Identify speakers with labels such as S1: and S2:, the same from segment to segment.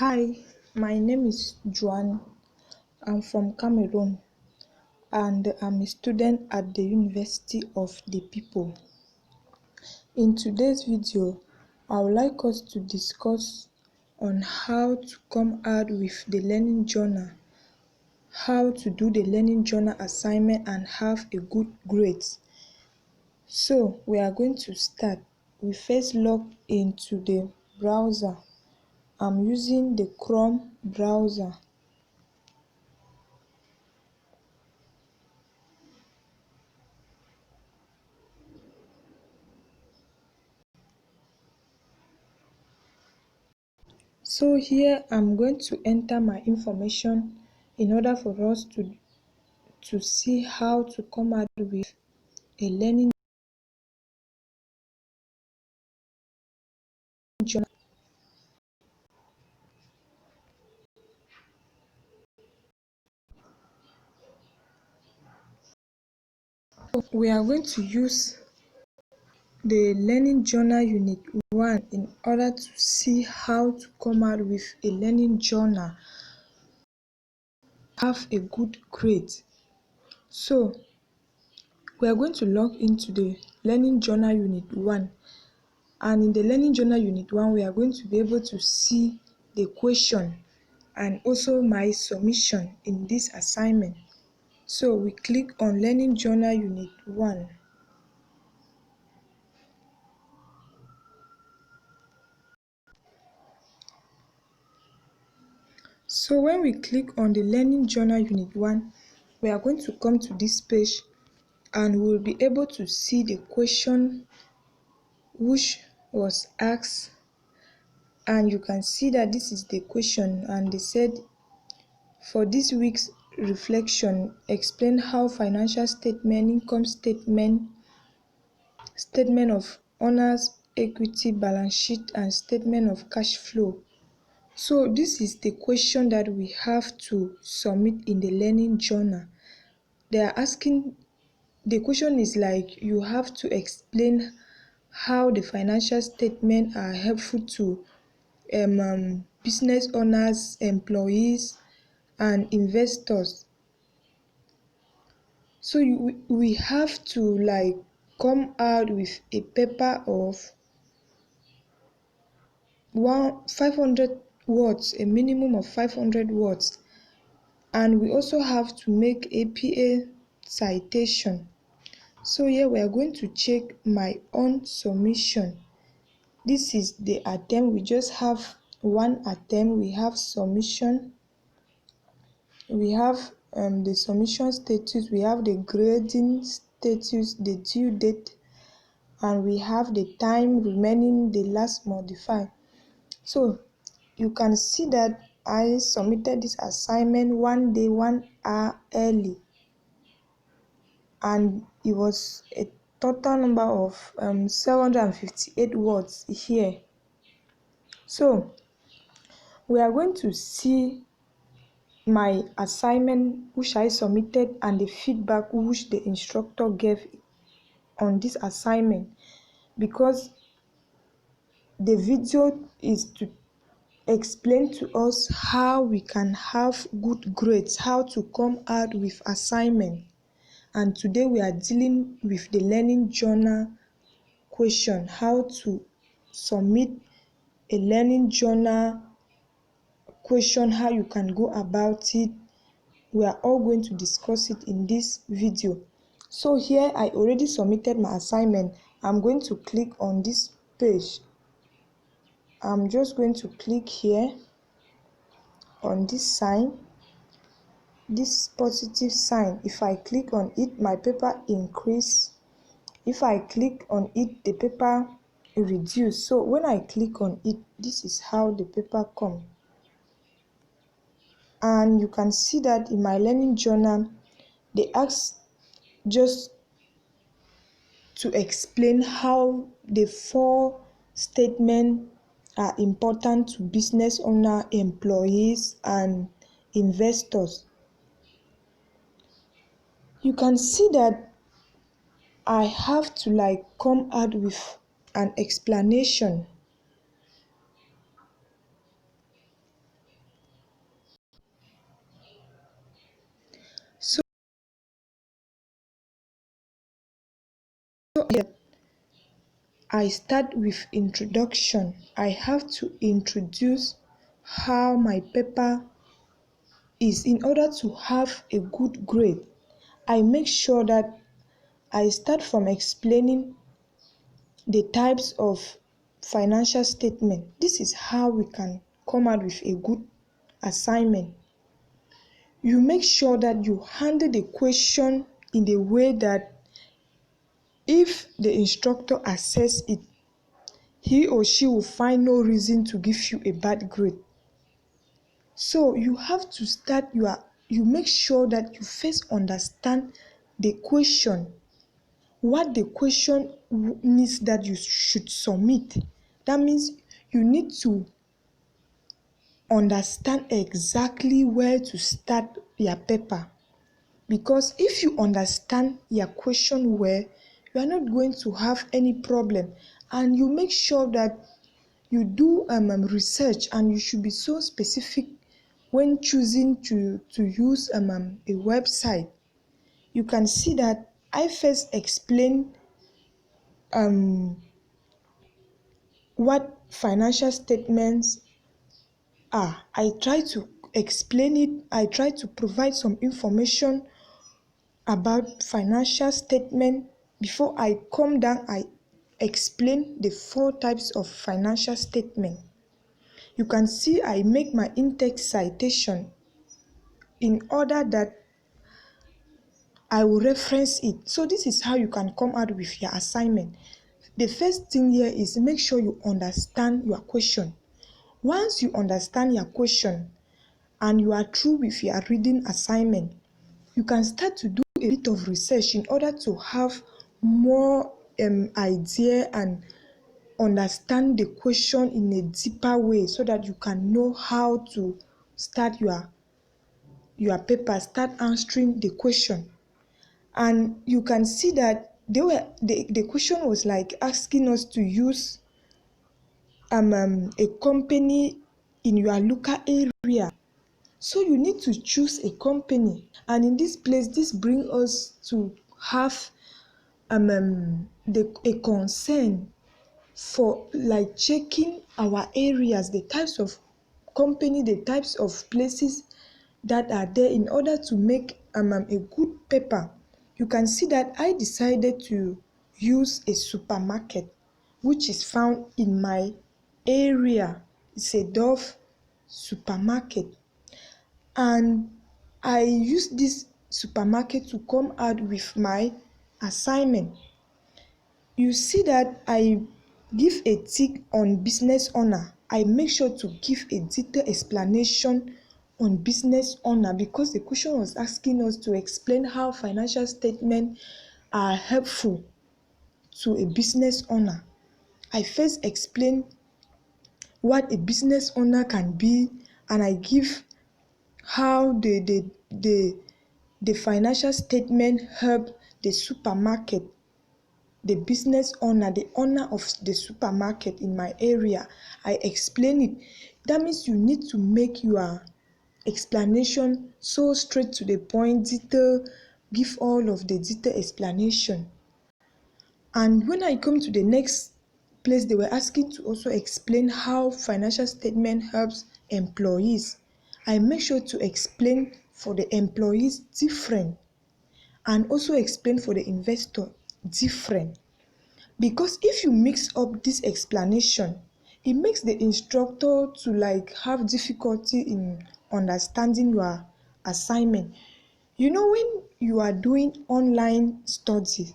S1: Hi, my name is Joan. I'm from Cameroon and I'm a student at the University of the People. In today's video, I would like us to discuss on how to come out with the learning journal, how to do the learning journal assignment and have a good grade. So we are going to start. We first log into the browser. I'm using the Chrome browser. So here I'm going to enter my information in order for us to see how to come out with a learning journal. So we are going to use the learning journal unit 1 in order to see how to come out with a learning journal, have a good grade. So we are going to log into the learning journal unit 1, and in the learning journal unit 1 we are going to be able to see the question and also my submission in this assignment. So we click on learning journal unit 1. So when we click on the learning journal unit 1, we are going to come to this page and we will be able to see the question which was asked, and you can see that this is the question, and they said for this week's reflection, explain how financial statement, income statement, statement of owners equity, balance sheet and statement of cash flow. So this is the question that we have to submit in the learning journal. They are asking, the question is like you have to explain how the financial statement are helpful to business owners, employees and investors. So we have to like come out with a paper of 500 words, a minimum of 500 words, and we also have to make APA citation. So here we are going to check my own submission. This is the attempt. We just have one attempt. We have submission, we have the submission status, we have the grading status, the due date, and we have the time remaining, the last modify. So you can see that I submitted this assignment 1 day 1 hour early, and it was a total number of 758 words here. So we are going to see my assignment which I submitted and the feedback which the instructor gave on this assignment, because the video is to explain to us how we can have good grades, how to come out with assignment. And today we are dealing with the learning journal question, how to submit a learning journal question, how you can go about it. We are all going to discuss it in this video. So here I already submitted my assignment. I'm going to click on this page. I'm just going to click here on this sign, this positive sign. If I click on it, my paper increase. If I click on it, the paper reduce. So when I click on it, this is how the paper come. And you can see that in my learning journal, they ask just to explain how the 4 statements are important to business owner, employees and investors. You can see that I have to like come out with an explanation. So I start with introduction. I have to introduce how my paper is in order to have a good grade. I make sure that I start from explaining the types of financial statement. This is how we can come out with a good assignment. You make sure that you handle the question in a way that if the instructor assess it, he or she will find no reason to give you a bad grade. So you have to start you make sure that you first understand the question, what the question needs that you should submit. That means you need to understand exactly where to start your paper, because if you understand your question well, you are not going to have any problem. And you make sure that you do research, and you should be so specific when choosing to use a website. You can see that I first explain um, what financial statements are. I try to explain it. I try to provide some information about financial statement. Before I come down, I explain the four types of financial statement. You can see I make my in-text citation in order that I will reference it. So this is how you can come out with your assignment. The first thing here is make sure you understand your question. Once you understand your question and you are through with your reading assignment, you can start to do a bit of research in order to have more idea and understand the question in a deeper way, so that you can know how to start your paper, start answering the question. And you can see that the question was like asking us to use a company in your local area. So you need to choose a company, and in this place, this brings us to have a concern for like checking our areas, the types of company, the types of places that are there in order to make a good paper. You can see that I decided to use a supermarket which is found in my area. It's a Dove supermarket, and I use this supermarket to come out with my assignment. You see that I give a tick on business owner. I make sure to give a detailed explanation on business owner, because the question was asking us to explain how financial statements are helpful to a business owner. I first explain what a business owner can be, and I give how the financial statement help the supermarket, the business owner, the owner of the supermarket in my area. I explain it. That means you need to make your explanation so straight to the point, detail, give all of the detailed explanation. And when I come to the next place, they were asking to also explain how financial statement helps employees. I make sure to explain for the employees different, and also explain for the investor different. Because if you mix up this explanation, it makes the instructor to like have difficulty in understanding your assignment. You know, when you are doing online studies,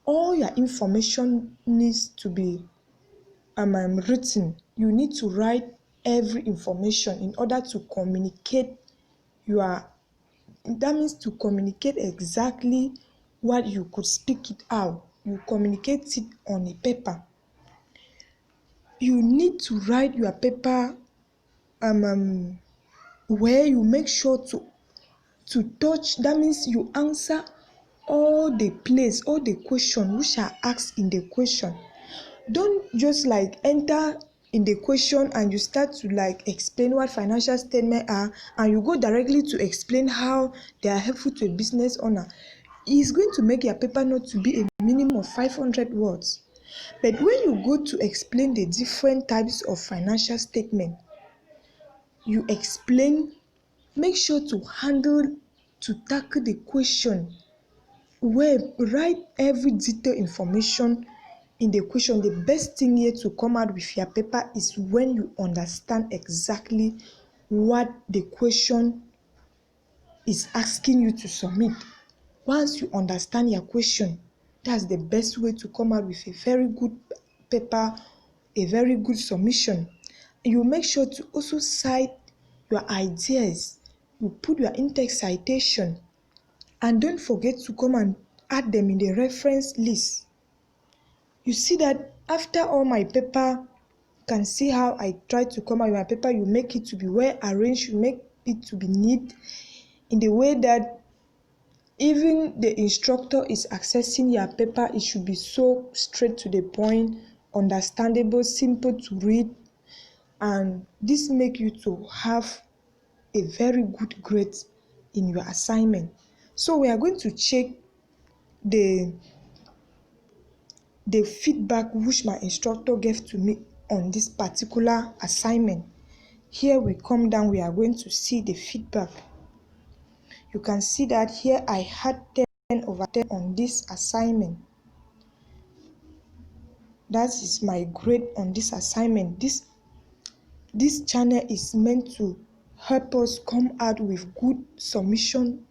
S1: all your information needs to be written. You need to write every information in order to communicate your, that means to communicate exactly what you could speak it out. You communicate it on a paper. You need to write your paper where you make sure to touch. That means you answer all the place, all the question which are asked in the question. Don't just like enter in the question and you start to like explain what financial statements are, and you go directly to explain how they are helpful to a business owner. is going to make your paper note to be a minimum of 500 words. But when you go to explain the different types of financial statement, you explain, make sure to tackle the question, where write every detailed information in the question. The best thing here to come out with your paper is when you understand exactly what the question is asking you to submit. Once you understand your question, that's the best way to come out with a very good paper, a very good submission. You make sure to also cite your ideas. You put your in-text citation, and don't forget to come and add them in the reference list. You see that after all my paper, you can see how I try to come out with my paper. You make it to be well arranged, you make it to be neat in the way that even the instructor is accessing your paper, it should be so straight to the point, understandable, simple to read, and this make you to have a very good grade in your assignment. So we are going to check the feedback which my instructor gave to me on this particular assignment. Here we come down, we are going to see the feedback. You can see that here I had 10/10 on this assignment. That is my grade on this assignment. This channel is meant to help us come out with good submission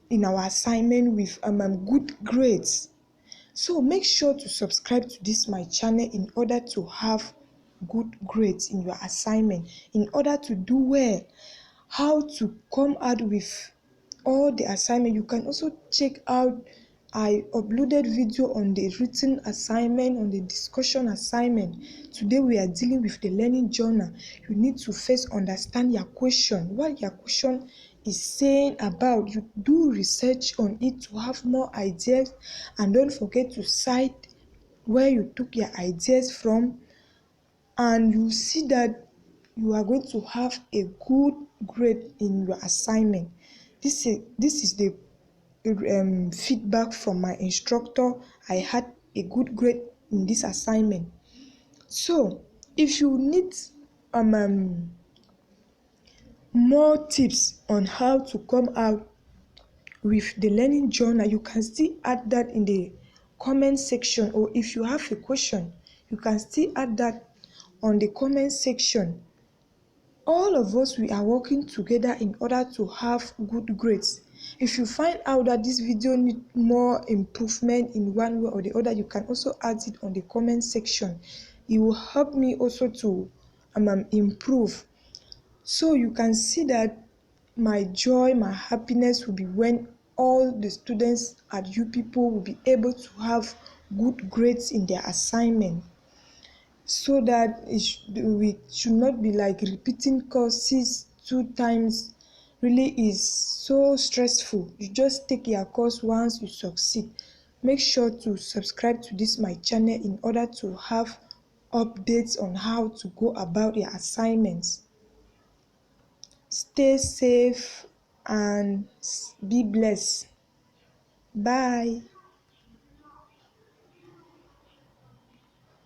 S1: in our assignment with good grades. So make sure to subscribe to this my channel in order to have good grades in your assignment, in order to do well. How to come out with all the assignment. You can also check out, I uploaded video on the written assignment, on the discussion assignment. Today we are dealing with the learning journal. You need to first understand your question, what your question is saying about. You do research on it to have more ideas, and don't forget to cite where you took your ideas from, and you see that you are going to have a good grade in your assignment. This is the feedback from my instructor. I had a good grade in this assignment. So if you need more tips on how to come out with the learning journal, you can still add that in the comment section, or if you have a question, you can still add that on the comment section. All of us, we are working together in order to have good grades. If you find out that this video need more improvement in one way or the other, you can also add it on the comment section. It will help me also to improve. So you can see that my joy, my happiness will be when all the students at uopeople will be able to have good grades in their assignment, so that we should not be like repeating courses 2 times. Really is so stressful. You just take your course once, you succeed. Make sure to subscribe to this my channel in order to have updates on how to go about your assignments. Stay safe and be blessed. Bye.